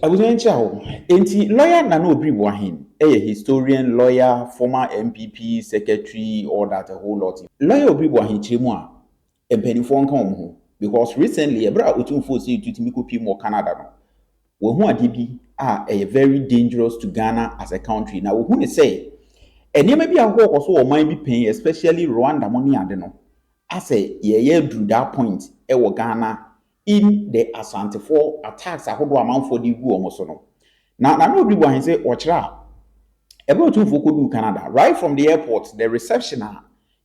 I was going to enti lawyer na no Obri Wahin, a historian, lawyer, former MPP, secretary, all that a whole lot. Lawyer Obri Wahin Chimwa, a penny phone come because recently a bra Otumfour say to Timiko Pimo Canada. No. Who are DB are a very dangerous to Ghana as a country. Now, who say, and there may be a work also or might be paying, especially Rwanda money, I don't know. I say, yeah, drew that point, Ghana in the Asante attacks. I hope amount for the go almost no. Now, nobody want say, Ochra, about two for do Canada, right from the airport, the reception,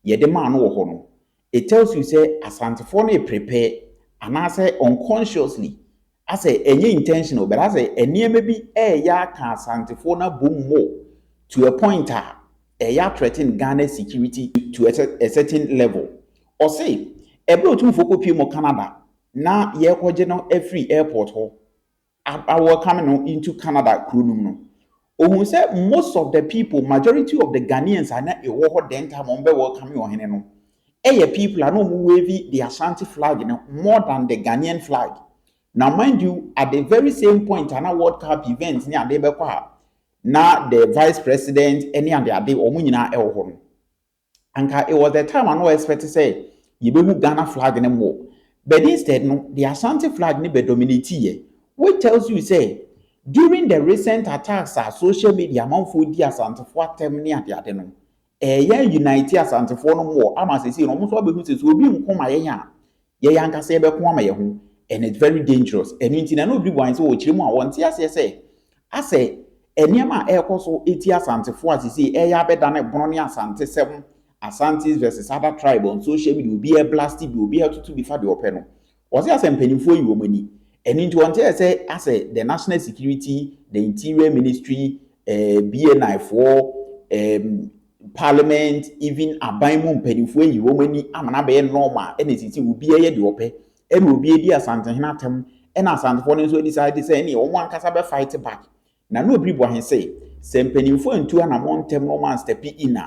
yeah, the man no. It tells you, say, Asante prepare, and I say unconsciously. I say any intentional, but I say any maybe ya can Santifona boom more to a point ya threaten Ghana security to a certain level. Or say a bro to foko pimo Canada na ye no every airport ho our coming into Canada crew no. Say most of the people, majority of the Ghanaians are not a war denta mombe welcoming or no. People are no wavy the Ashanti flag more than the Ghanaian flag. Now, mind you, at the very same point, an World Cup event near Debekwa, now the vice president, any and the Ade Omunina Elhon. And it was the time I no expect to say, you be Ghana flag anymore. But instead, no, the Ashanti flag ni be dominate, which tells you, say, during the recent attacks on social media, among food, the Asante for term near the Adeno. Unite Asante for no more. I must say, almost all the who will be in Koma Yanka Saber Kwama Yahu. And it's very dangerous. And in Tina no be wine so chimo want say. I say Enyama Ekoso 80 Asante for as see Eya Bedane Brony Asante 7 Asantes versus other tribe on social media will be a blasted will be able to before the open. Was there some penny for you money? And into one say I say the national security, the interior ministry, BNI for parliament, even a baimun penny for you money, I'm not being normal, and it will be a the open. And will be a Asante Hinatem, and Asante for so decided to say any one casabe fight back. Now, no people can say, send penny for into an amount them no man step in.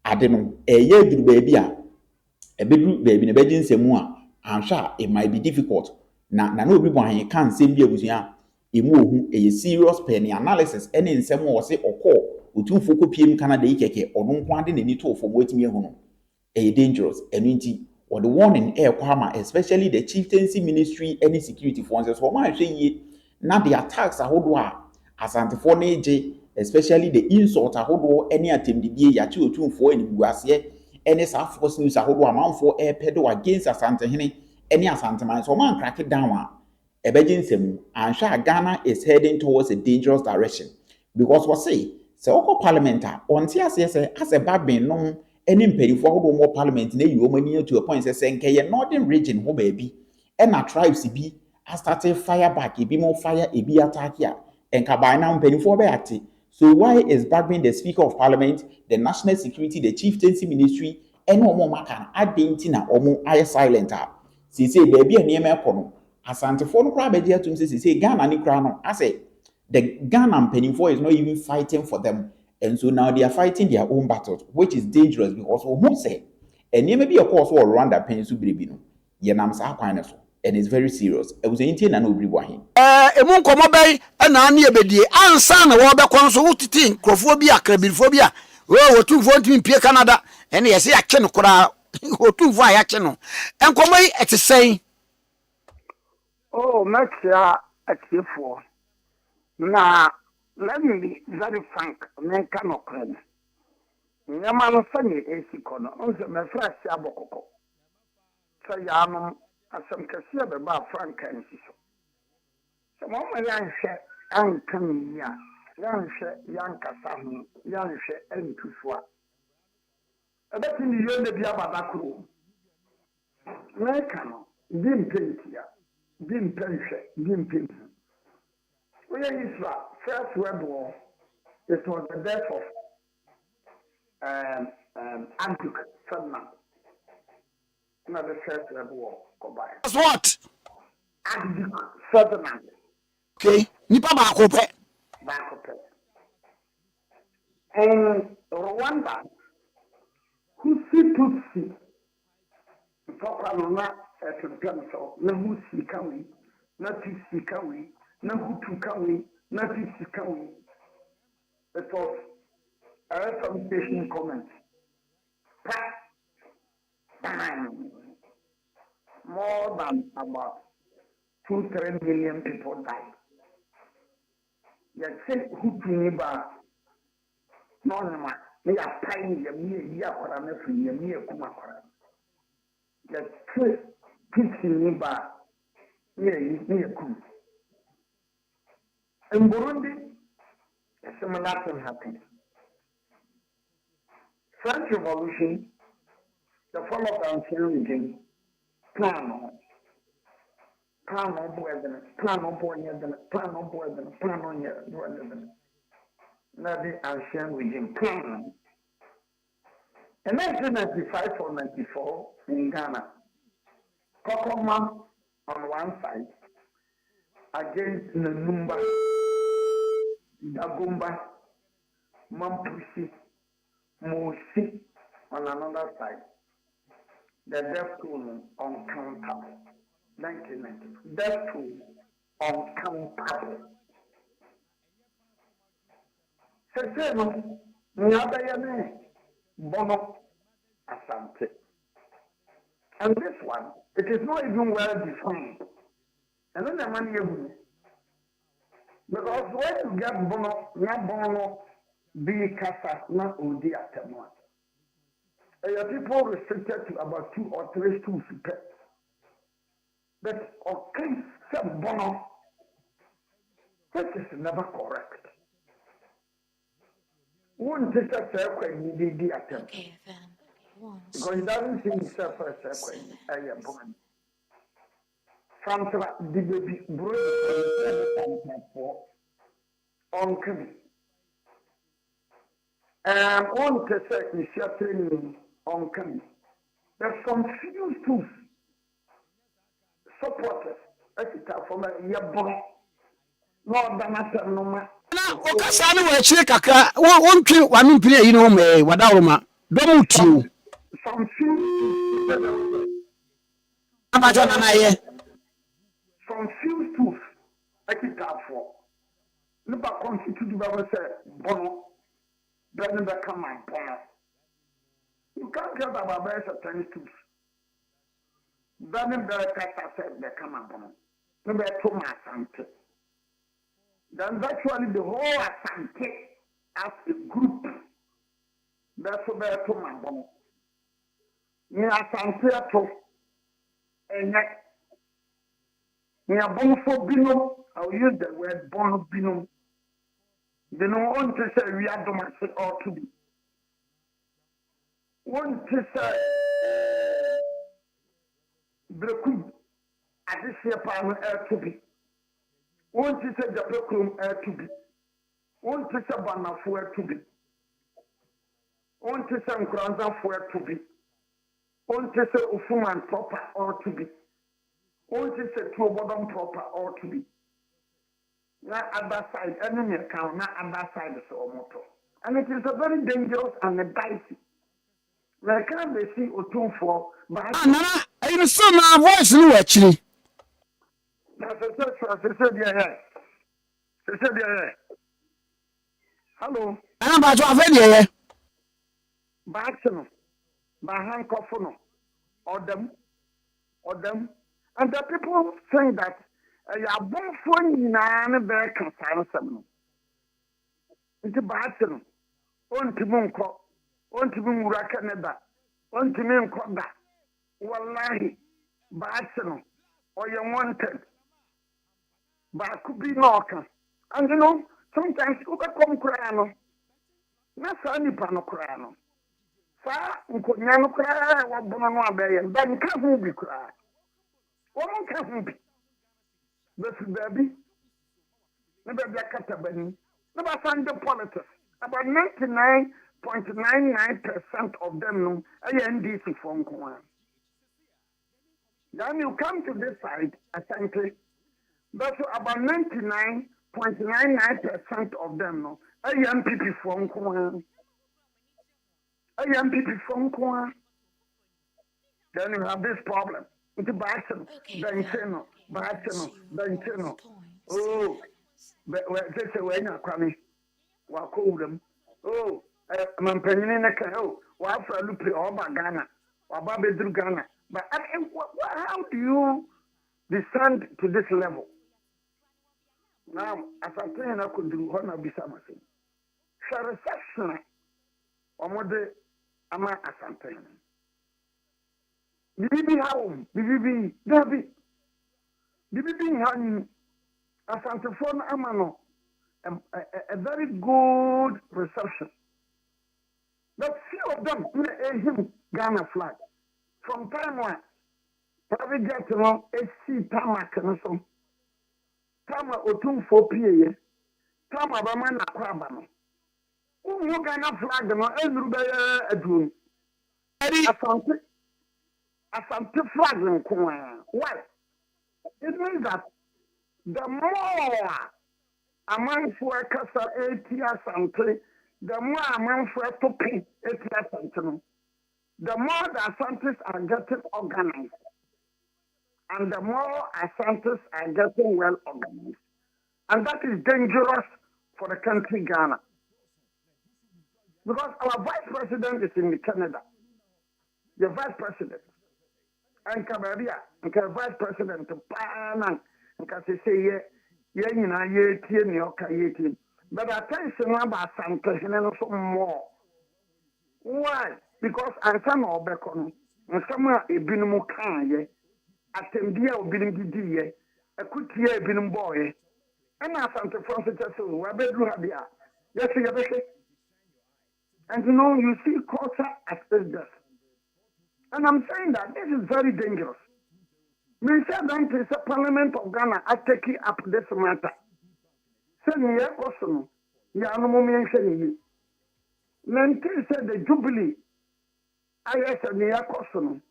I don't know, a year do baby, a bedroom baby in a bedroom semua. I'm sure it might be difficult. Now, no people can't say be a move a serious penny analysis, and in some more say or call, Otumfour PM Canada or no one in any tool for waiting me home. A dangerous, and or the one in air Kwama, especially the chieftaincy ministry, any security forces for my say not the attacks a hodwa as antiphone, especially the insult a hodwa any attempt the day ya 224 in Guasie, any South Force news a hodwa amount for air pedo against Asante Hene, any Asante man, so man crack it down. A begin semu, and sure Ghana is heading towards a dangerous direction because what say, so parliamentar on TSS as a bad man known. Any mpanyinfo more parliament na you money to a point say nke northern region ho baby and na tribes bi I started fire back e be more fire e be attack here and ka by now mpanyinfo be active. So why is Bagbin the speaker of parliament, the national security, the chieftaincy ministry and no more makan adenti na omo aye silent say baby e na ekono asante for no kra be dia tum say Ghana ni kra no I say the Ghana mpanyinfo is not even fighting for them. And so now they are fighting their own battles, which is dangerous because who say, and you may be a course or Rwanda pain to be no, Yanam Sakwaneso, and it's very serious. I was Indian and Obri Wahin. Emun komo bay na ane ebedie ansa na wo be kon so wutiti nkrofobia krabilfobia Otumfour ntimi pie Canada ene yesi akye no kora Otumfour ayakye no enkomo yi etesen oh makia atiefo na let me be very frank men cannot claim nyama no sanye esiko no onse me fresh abokoko so ya no asem kase be ba frank kan siso so mo ma yan hwe an kan ya yan hwe yan kasa ho yan hwe entusua abeti ni yende bia badakro me kano dimpentia dimpenhwe dimpenhu Isra, first World War, it was the death of Antioch Ferdinand. Not the first World War combined. That's what? Antioch Ferdinand. Okay, nipa ba kope. And Rwanda, who see Tutsi, Papa Luna at the Gamso, no Tutsi can we, not Tutsi can we. na hutu kawe, na fisi kawe. It was some station comments. Bang! More than about 2-3 million people died. You say hutu niba, no ma, me a pine me ya kwa me free me kuma kwa. You say hutu niba, me kum. In Burundi, a similar thing happened. French Revolution, the fall of the ancient regime, plan on the ancient regime, plan on. In 1995 or 94 in Ghana, Kokoma on one side against Nanumba, Dagumba, Mampusi, Mosi on another side. The death toll uncountable. 1990. Death toll uncountable. Seseno, Nyabayane, Bono, Asante. And this one, it is not even well defined. And then the money you because when you get Bono, not Bono, be Casa, not Odi Atemwa. Your people restricted to about 2 or 3 stools. But okay, some Bono, that is never correct. One takes a circle, you did attempt. Because he doesn't see himself as a circle, Ayapong. Santa, the baby, brother, uncle. One takes a certain uncle. There's some few stools. Supporters, from a year boy, more than a no man. Na okasane wa chire kakra won twe wa no mpire yi no me wadaworoma do mutiu Some few amajo na naye some few tools I keep that for. Look at constitute Bible say bono, then they come and bono. You can't get about a 10 tools. Then the cat said they come and bono. Maybe I told my Asante. Then actually the whole Asante as a group. That's what I told my bono. Ni Asante to and ni abonfo binom. I'll use the word bono binom. They don't want to say we are domestic or to be. Want to say Breku Adishia Pan air to be. Want to say the Brekum air to be. Want to say Banafu air to be. Want to say Nkranza for to be. Want to say Ufuman proper or to be. Want to say Tuobodom proper or to be. Na other side, enemy account, na other side is Omoto. And it is a very dangerous and a dicey. Like can't they see Otumfour, but Nana you so na voice no actually that's a said, hello, ana ba jo afa de ye Baxano, Bahan Kofono, Odom, and the people saying that ya bon phone na na be kan sam. It's Baxano, on Timunko. Want to be Mura Canada, want to mean Koda, Wallahi, Batsano, or you wanted, but could be Norca. And you know, sometimes you can come crano, not any pano crano. Far, you could never cry, or Bonoa Bay, and then can't be cry. One can't be. This baby, never be a catabani, never find the politics. About 99.99% of them know NDC from Kwan. Then you come to this side, Asante. That's about 99.99% of them know MPP from Kwan. MPP from Kwan. Then you have this problem. It's Batsano, Bentino. Oh, but say when you come, walk over them. Oh, Mampenny Naka, oh, Wafra Lupe or Ghana, or Babedru Ghana. But how do you descend to this level? Now, as I say, I could do one of the summer thing. So, reception, or mother, Ama Asantes. Bibi how? Bibi, David. Bibi honey, Asantes phone Amano. A very good reception. But few of them him Ghana flag. From time one, private jet no AC Tamak and so. Tama Otumfour PA. Tama Bamana Kwabano. Who Ghana flag no Elrubaya Adom. Asante flag in Kwa. Why? It means that the more among for Casa ATS Asante, the more among for Topi ATS Asante, the more the Asantes are getting organized, and the more Asantes are getting well organized. And that is dangerous for the country Ghana. Because our vice president is in Canada. The vice president. And Kabaria, and vice president to Panan, and Cassia. But attention about something and some more. Why? Because I some of Becon, and some a binum can attendia or binim a good year binum boy. And I found the Francis, where bedroom habia. Yes, and you see culture as this. And I'm saying that this is very dangerous. Minister Bank is a Parliament of Ghana are taking up this matter. Send me a question. Yanumo mentioning Nanti said the Jubilee. I asked a near question.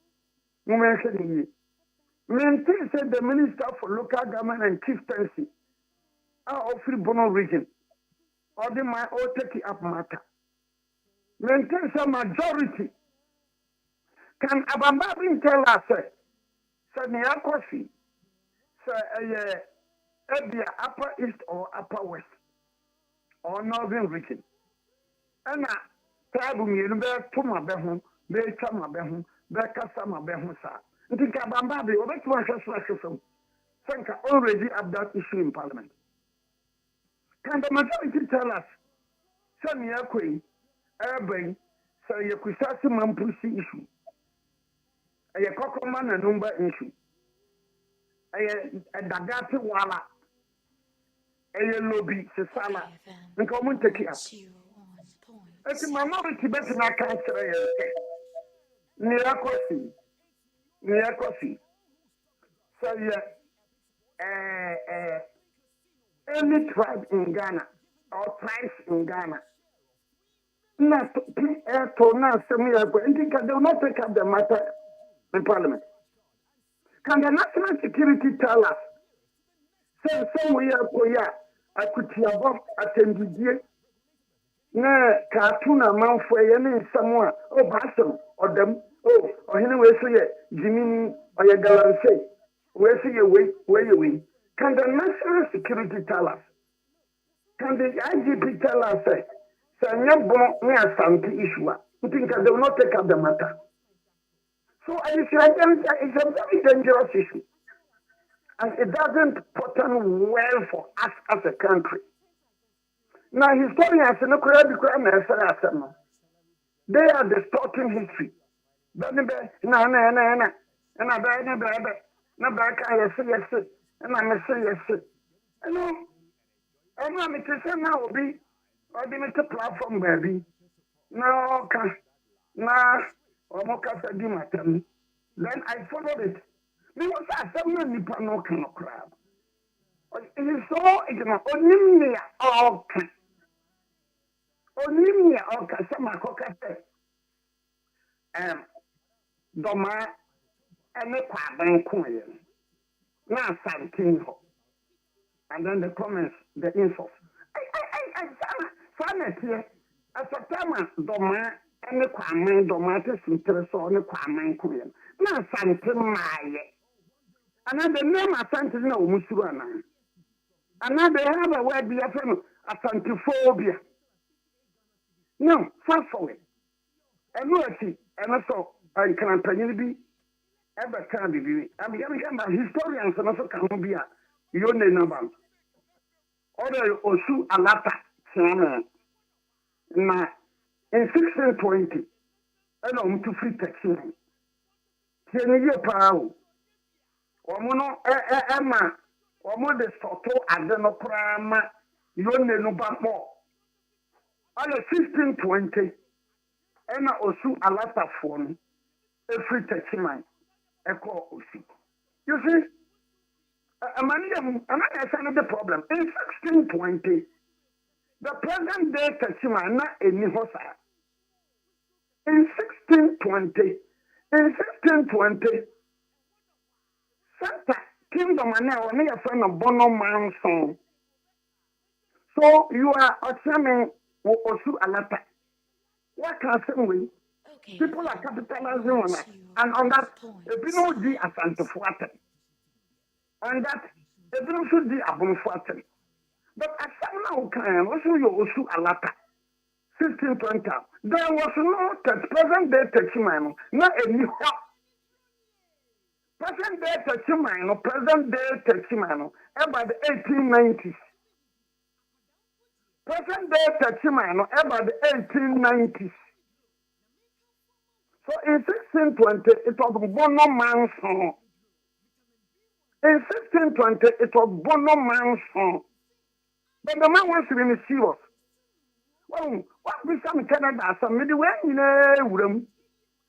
Mentioning Nanti said the Minister for Local Government and Chieftaincy are of Free Bono region. Or the my all taking up matter. Nanti said majority. Can Abambabin tell us? Sanya Kofi, Abia upper east or upper west or northern region. And Tabu Milber Tuma Behum, Betama Behum, Bekasama Behusa. Think Abambabi or Betwa Sanka already have that issue in Parliament. Can the majority tell us Sanya Queen, Urban, say Yakusasi Mampusi issue? A cocoman and number issue. A dagati wala. A lobby, Sasala, and come and take it up. It's a minority better than I can't say. Near Kofi. So, any tribe in Ghana or tribes in Ghana. Not to now, some years ago, and they will not take up the matter. In Parliament. Can the national security tell us? Say somewhere Koya, I could hear about attended ye. Na cartoon amount for any someone, oh Basel, or them, oh, or anyway, say Jimmy or your gallery say, where say you where you win. Can the national security tell us? Can the IGP tell us, say, Sanya near some issue? You think they will not take up the matter? So it's a very dangerous issue. And it doesn't portend well for us as a country. Now, historians, they are distorting history. Platform, baby. No, then I followed it. Because I said, no, no crab. It is so, it's not only Onimia or Sama Coca, Doma, and the Kwaban Coin. Now, something. And then the comments, the info. I found it here. As a time, Doma. And the Kwaman Domatis interest on the Kwaman Queen. Now, something my. And then the name of Santos no Musurana. And now they have a word, the Asantephobia. No, fast forward. And no, and also, I can be ever can be. I'm going historians and also can be a your name. Other Osu Alata, na in 1620, I don't to free taxing. Oyerepa omono ema omo de soto ade no krama yone no ba mo ala 1620 ena osu alata fo no e free taximan e ko osu. You see, amani the problem in 1620 the present day taximan na eni hosa in 1620. In 1620, Shatta kingdom and now near friend of Bono Manson. So you are assuming Osu Alata. What can I say? People are capitalizing on that. And on that, if you know the Asantefour, and that if you should be Abonfour. But as now can also your Osu Alata. 1620. There was no present day Teximano, not a new present day Teximano, present day Teximano, about the 1890s. Present day Teximano, about the 1890s. So in 1620, it was Bono Manson. In 1620, it was Bono Manson. But the man wants to be serious. Well, what we some Canada, some midway in a room.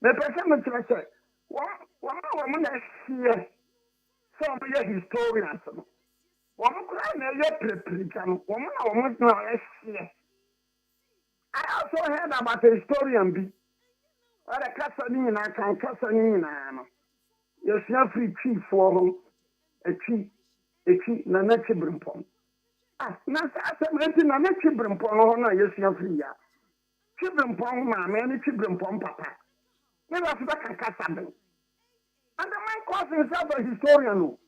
The person said, one woman here, some historians. One crying a year, woman almost no here. I also heard about a historian be. What a cassanin, I can cassanin. Yes, you have free chief for him, a chief, Nanachi Brimpon. Na asɛmɛnti na Mcbrown ho na yesu free ya Mcbrown ma me ni Mcbrown papa me wa so ka kasa ben and the man calls himself a historian no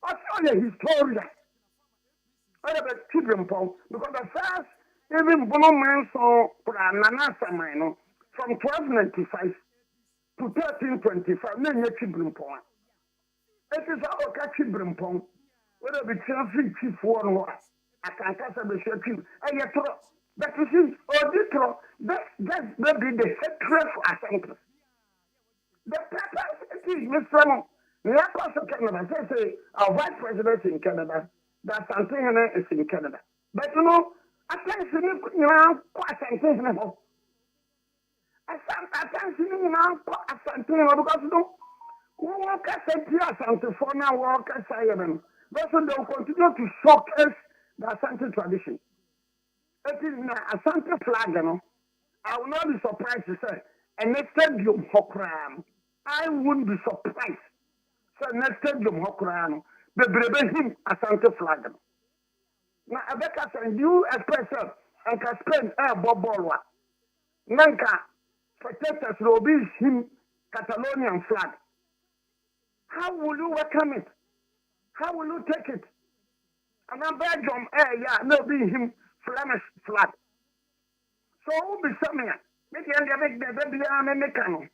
also a historian but Mcbrown because the first even Bono man so pra nana samai no from 1295 to 1325 na Mcbrown it is our Mcbrown. Whether be free chief for no, I can't cast a bishop. I get to that is or this that's maybe the hatred for Asantes. The purpose is Mr. The Apostle Canada say our vice president in Canada, that Santana is in Canada. But you know, I can't see you know, quite Santana. I can't see you now, Santana because you know, walk as a Santana for now, walk as I am. Therefore, they will continue to showcase the Asante tradition. It is an Asante flag, you know. I will not be surprised to say, and next stadium Hokram. I wouldn't be surprised. So next stadium Hokram, the Brebehim Asante flag. Now, I bet I send you express and can spend a bobolwa. Nanka, protectors will be him Catalonian flag. How will you welcome it? How will you take it? And I'm Belgium, no be him Flemish flag. So who be somewhere? Make the baby American.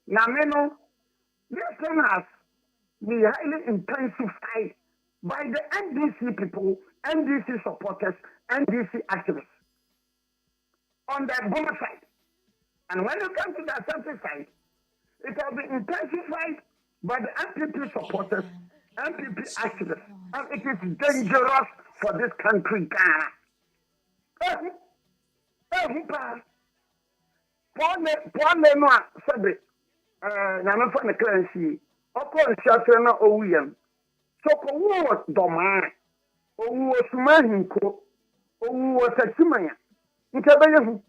Now, this thing has been highly intensified by the NDC people, NDC supporters, NDC activists on the Obra side. And when you come to the Asante side, it will be intensified by the NPP supporters, NPP activists, and it is dangerous for this country, Ghana. Poor Noah said it. Nana for the currency. Of course, Shatta or William. So, who was Doma? Who was Mahinko? Who was a Simaya? It's a better.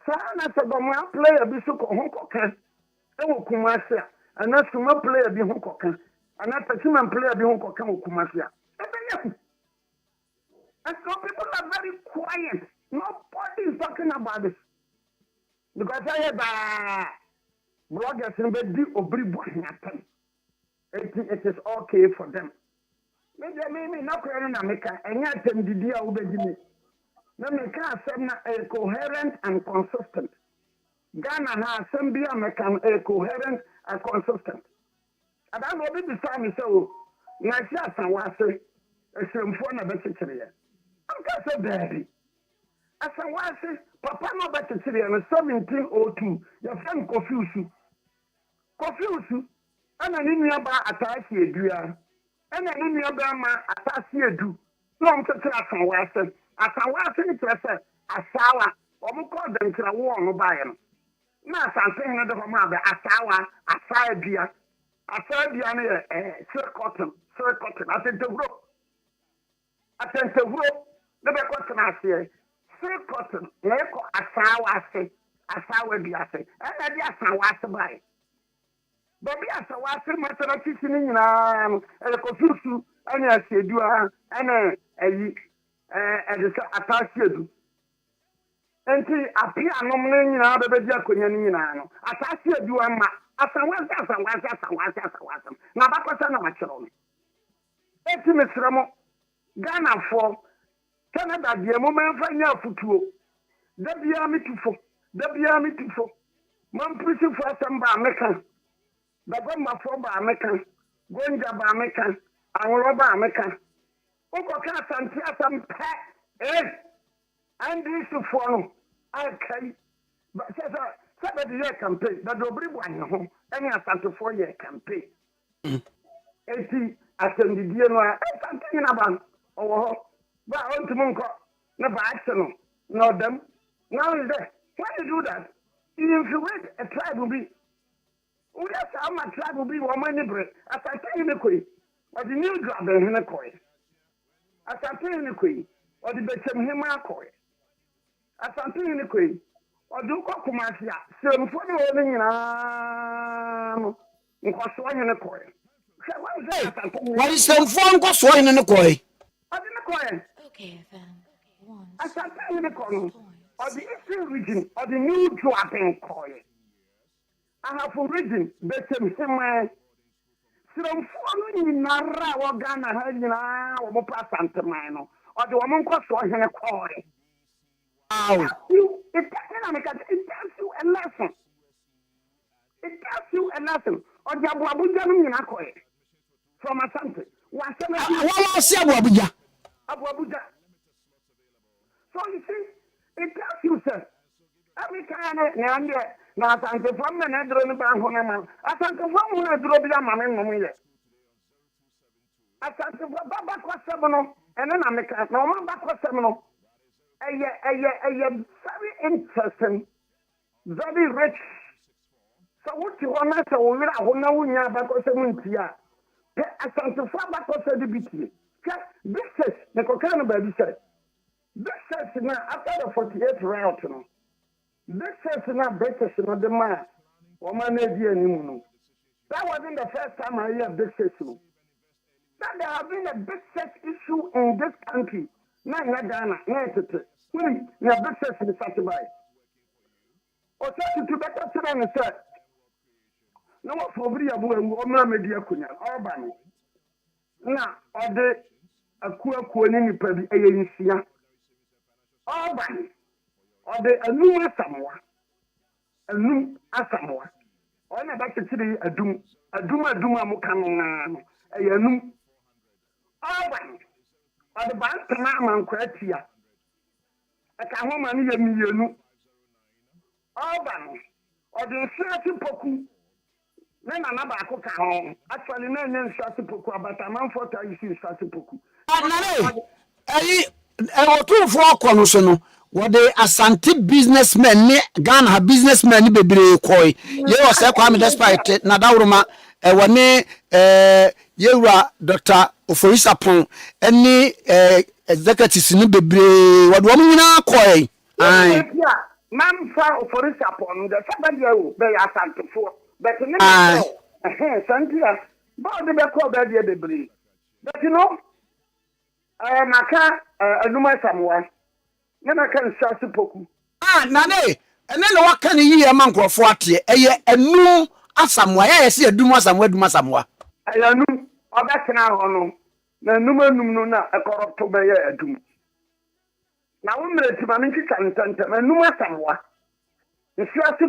Sana Doma play a bishop of Hong Kong. Oh, Kumasia. And that's to play a bit Hong Kong. And that's a human player be Hong Kong Kumasia. And so people are very quiet. Nobody is talking about this. Because I have bloggers in the Obra. It is okay for them. Me na kwere na meka enya tem didi a ubegimi. Na meka asem na coherent and consistent. Ghana na asem bia meka coherent and consistent. Ada no bi bisa mi se o na si asanwase esremfo na bechichire ya. Anka se daddy. Asanwase papa no bechichire ya no 1702 ya fam Kofi usu ana ni nuaba atasi edua. Ana ni nuaba ma atasi edu. No mtete asanwase ni trese asawa omuko dankira wo no baye no. Na asante ne de ho ma be asawa asaebia. Asaebia ne Sarkodie atentewro ne be ko tena ase Sarkodie ne ko asawa bia ase ana di asanwase baye. Baby asawase matara tisi ni nyina no Kofi anya asedua ana ayi edisa atasiadu enti apia nom ne nyina bebeji akonya ni nyina no atasiadu ama asanwase na bakosa na machero no enti mesramo Ghana for Canada die mo menfa nya futuo da bia mitufo man prisi fo asamba American Bagomba for ba American gonja ba American anwro ba American uko ka Asantes Asempa and this for no okay but say the year campaign that dobri bwan ho any Asantes for year campaign eti asendidie no Asantes na ban owo ba ontumunko na ba action no them now is there when you do that you influence a tribe will be we are my tribe will be woman bread Asantes in the queen or the new job in the coin Asantes in the queen or the betchem him akoi Asantes in the queen or do kokumasia sem for the only no nkoso in the coin what is some phone nkoso in the coin Okay, then. Asantes in the coin or the eastern region or the new job in coin I have a region betchem him Siromfo ni nara wa Ghana ha nyina wo mo pasante man no o de wo mo nkoso hene kore it tells you a lesson o de abuabuja no nyina kore from Asantes wa si abuabuja so you see it tells you sir every time na Asantes from na dro ni ba ho na man Asantes from na dro bi ama me no ye Asantes baba kwasem no ene na meka na o ma ba kwasem no eye very interesting very rich so what you want to wo wira ho na wunya ba kwasem ntia Asantes from ba kwasem di bitie this is the kokano ba bi say this is na after the 48 route no this is not better than the man. Woman, that wasn't the first time I hear this issue. That there have been a big sex issue in this country. Not in Ghana, not it. Really, there are big sex in the Saturday. Or such to better sit on the set. No more for Briabu and Obra Media Kunya, Urban. Now, or the Akuffo in the Ayisha. Urban. Or the Anum Asamoah. Or na back to the Aduma Mukano, a Yanum. Urban. Or the Bantam Kratia. A Kahoma Yanu. Urban. Or the Shati Poku. Then another Coca. Actually, no name Shati Poku, but a man for Ayisha Shati Poku. Otumfour kono Wode Asante businessmen ne Ghana businessmen ne bebre koi ye wo se kwa me despite na dawroma wone yewura Dr. Oforisapon eni executives ne bebre wode wo nyina koi ai man fa Oforisapon de sabade o be Asante fo but ne Santia ba de be ko be de bebre but you know maka anuma samwa na kan shasi poku nane ene na waka ne yiye ma nkrofo ate eye anu asamwa ya yesi adum asamwa ayanu obetena ho no na num no na corrupt be ye adum na wo mre ti ma nti tantanta na num asamwa nsuase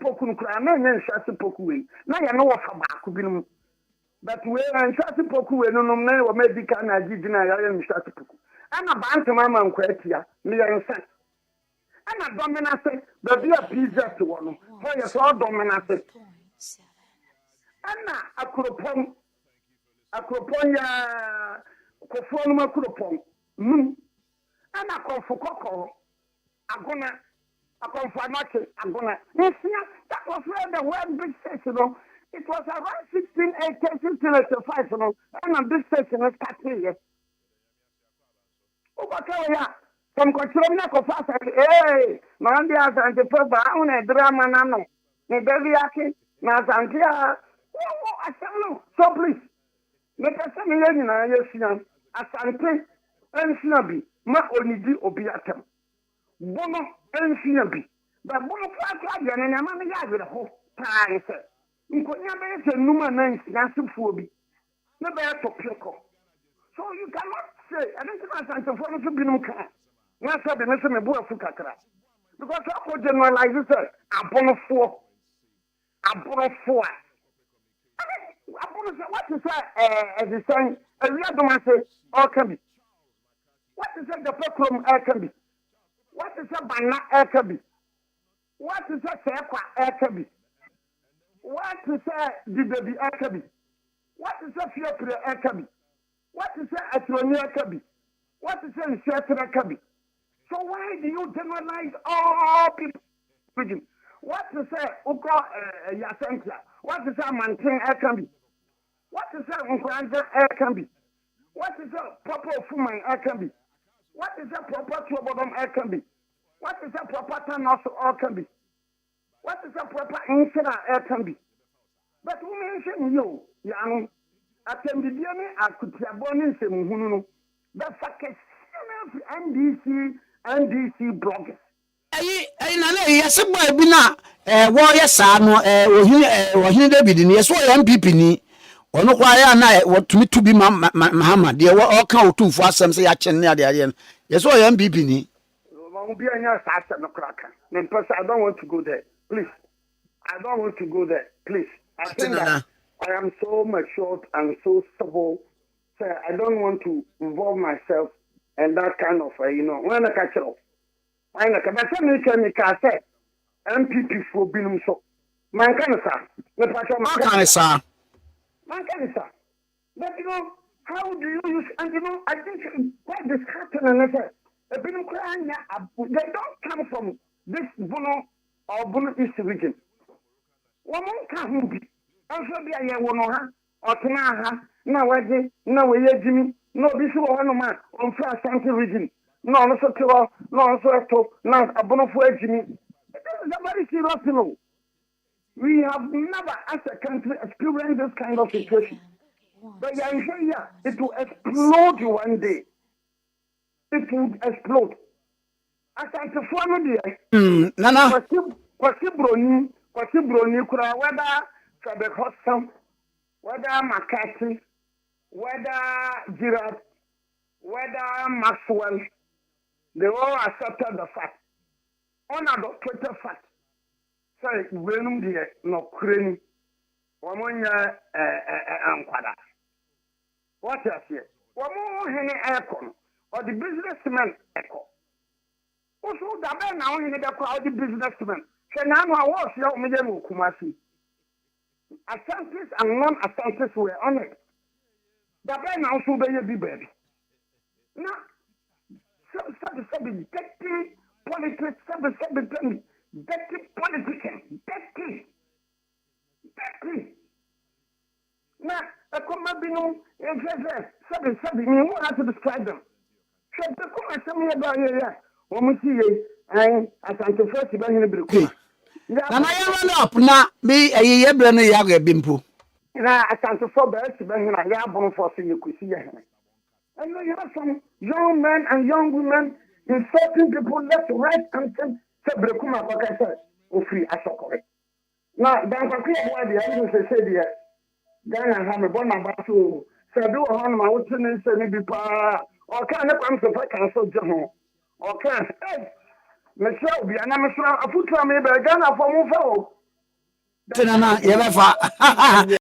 poku nkura na nya nsuase poku we na ya no wo fa baako binum but we nsuase poku we no na wo medika na gidina ya nsuase poku ana ba ntama ma nkwa atia me ya nsa ana dominance the be a pizza to one for your so dominance ana akropon ya kofo no makropon ana konfo kokko agona akonfo anache agona that was where the word big station it was around 1685 and this station was started here ya some control na kofa say man dia Asante ba una drama na no ne devi yake na Asante asano so please me pesa me yeni na yesina Asante ensina bi ma onidi obi atam bono ensina bi ba bono kwa dia na ma me ya gere ho taa se nkonya be se numa na ensina sufuo bi na be to peko so you cannot say I don't think Asante for no bi no kan na sabe na se me bo afu kakra because I generalize it abonofo what is as you saying a real say all can be what is the peplum can be what is a banana can be what is a sekwa can be what is a dibebi can be what is a fiopre can be what is a atronia can be what is a shetra can be. So why do you generalize all people? What is a Uko Yasentia? What is a Mantin can be? What is a Unkwanja can be? What is a proper Fuman can be? What is a proper Trobodom can be? What is a proper Tanos can be? What is a proper Insera can be? But who mentioned you, Yan? I can be the I could have born in the fact NDC bloggers. Na na yesi boy bi na wo ye saa no ohine David ni yeso ye MPP ni ono kwa ya na wotumi to bi Mahama de wo ka Otumfour asem se ya chen ne ade ade yeso ye MPP ni Bi anya saa no kraka me person I don't want to go there please I don't want to go there please I think that I am so matured and so civil so I don't want to involve myself and that kind of when I catch up I know but me can say MPP for binum so man can say but how do you use and I think what is happening is they don't come from this Bono or Bono East region one can be also be a wono or tana na waje na we Jimmy no be sure one man on Asante region no also to no also to na Abonofo Jimmy this is a very serious thing. We have never as a country experienced this kind of situation but here it will explode one day it will explode Asante for no there nana kwasi broni kura whether for the custom whether Makati whether Girard, whether Maxwell, they all accepted the fact. On the Twitter fact. So, when we no crane, Wamonia Anquada. What is it? Ohene Aircon, or the businessman Echo. Also, the man now in the crowd, the businessman. Can I was your medium Kumasi? Asantes and non-Asantes were on it. The man also be baby. Now, dirty politics, dirty politician, dirty. Now, a commabino, you have to describe them. So, the come about here, when we see and Asante first, you bring in the book. Nana ya run up na me ye brano ya ga bimpo. Na Asante for birth, you bring in a yabon for you could see. And you have some young men and young women insulting people left, right, and center. Sebrekuma, like I said, free Asokore. Now, there's a clear word the evidence said here. Ghana have a bon number to Sadu on my witness and be pa or can I come to cancel John or can Michelle be an amateur a foot from me by Ghana for Mufo. Tinana,